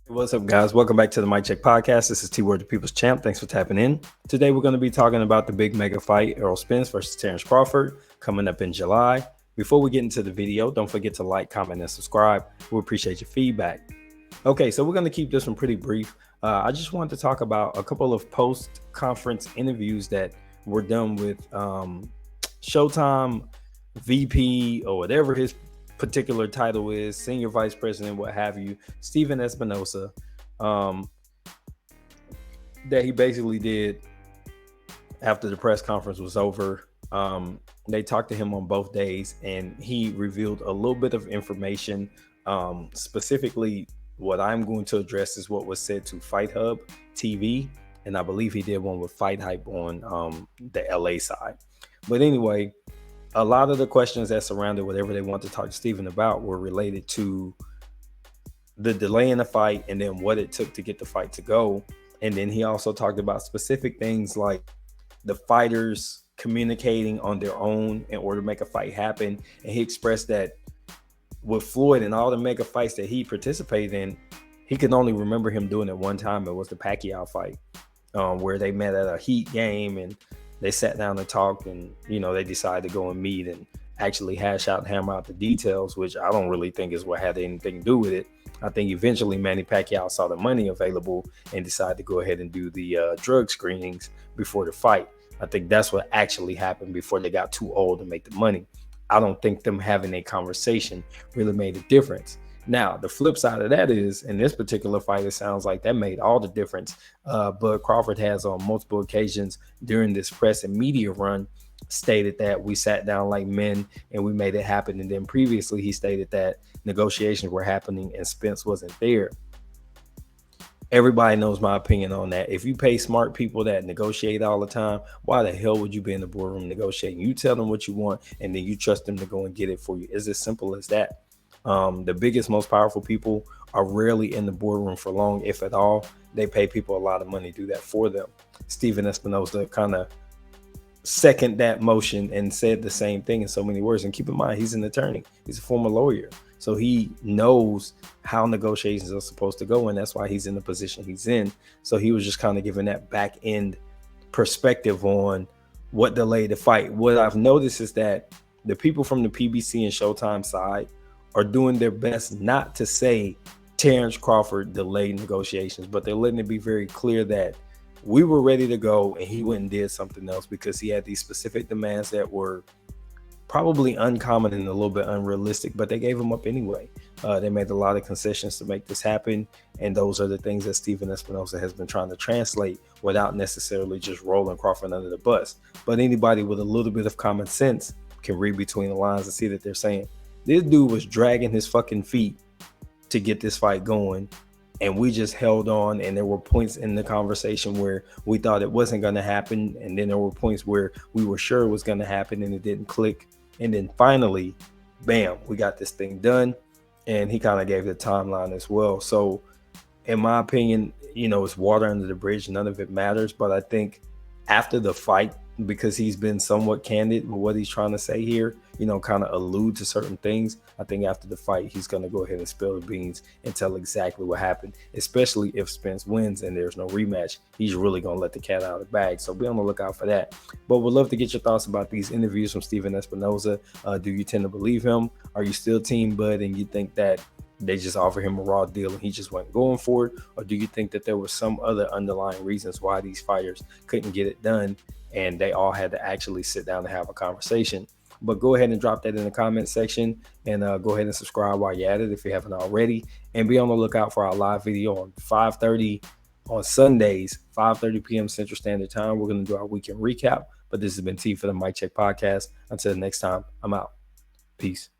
What's up, guys? Welcome back to the Mic Check Podcast. This is T Word, the People's Champ. Thanks for tapping in. Today, we're going to be talking about the big mega fight, Errol Spence versus Terrence Crawford, coming up in July. Before we get into the video, don't forget to like, comment, and subscribe. We appreciate your feedback. Okay, so we're going to keep this one pretty brief. I just wanted to talk about a couple of post-conference interviews that were done with Showtime VP or whatever his particular title is, senior vice president, what have you, Stephen Espinoza, that he basically did after the press conference was over. They talked to him on both days, and he revealed a little bit of information. Specifically, what I'm going to address is what was said to Fight Hub TV, and I believe he did one with Fight Hype on the LA side. But anyway, a lot of the questions that surrounded whatever they wanted to talk to Stephen about were related to the delay in the fight and then what it took to get the fight to go. And then he also talked about specific things like the fighters communicating on their own in order to make a fight happen. And he expressed that with Floyd and all the mega fights that he participated in, he could only remember him doing it one time. It was the Pacquiao fight, where they met at a Heat game and they sat down and talked, and they decided to go and meet and actually hash out and hammer out the details, which I don't really think is what had anything to do with it. I think eventually Manny Pacquiao saw the money available and decided to go ahead and do the drug screenings before the fight. I think that's what actually happened before they got too old to make the money. I don't think them having a conversation really made a difference. Now, the flip side of that is, in this particular fight, it sounds like that made all the difference. But Crawford has on multiple occasions during this press and media run stated that we sat down like men and we made it happen. And then previously he stated that negotiations were happening and Spence wasn't there. Everybody knows my opinion on that. If you pay smart people that negotiate all the time, why the hell would you be in the boardroom negotiating? You tell them what you want and then you trust them to go and get it for you. It's as simple as that. The biggest, most powerful people are rarely in the boardroom for long, if at all. They pay people a lot of money to do that for them. Stephen Espinoza kind of seconded that motion and said the same thing in so many words. And keep in mind, he's an attorney. He's a former lawyer. So he knows how negotiations are supposed to go, and that's why he's in the position he's in. So he was just kind of giving that back end perspective on what delayed the fight. What I've noticed is that the people from the PBC and Showtime side are doing their best not to say Terrence Crawford delayed negotiations, but they're letting it be very clear that we were ready to go and he went and did something else because he had these specific demands that were probably uncommon and a little bit unrealistic, but they gave him up anyway. They made a lot of concessions to make this happen, and those are the things that Stephen Espinoza has been trying to translate without necessarily just rolling Crawford under the bus. But anybody with a little bit of common sense can read between the lines and see that they're saying, this dude was dragging his fucking feet to get this fight going, and we just held on, and there were points in the conversation where we thought it wasn't going to happen, and then there were points where we were sure it was going to happen and it didn't click, and then finally, bam, we got this thing done. And he kind of gave the timeline as well. So in my opinion, it's water under the bridge. None of it matters. But I think after the fight, because he's been somewhat candid with what he's trying to say here, kind of allude to certain things. I think after the fight, he's going to go ahead and spill the beans and tell exactly what happened, especially if Spence wins and there's no rematch. He's really going to let the cat out of the bag. So be on the lookout for that. But we'd love to get your thoughts about these interviews from Stephen Espinoza. Do you tend to believe him? Are you still Team Bud and you think that they just offered him a raw deal and he just wasn't going for it? Or do you think that there were some other underlying reasons why these fighters couldn't get it done and they all had to actually sit down and have a conversation? But go ahead and drop that in the comment section, and go ahead and subscribe while you're at it if you haven't already. And be on the lookout for our live video on 5:30 on Sundays, 5:30 p.m. Central Standard Time. We're going to do our weekend recap. But this has been T for the Mic Check Podcast. Until next time, I'm out. Peace.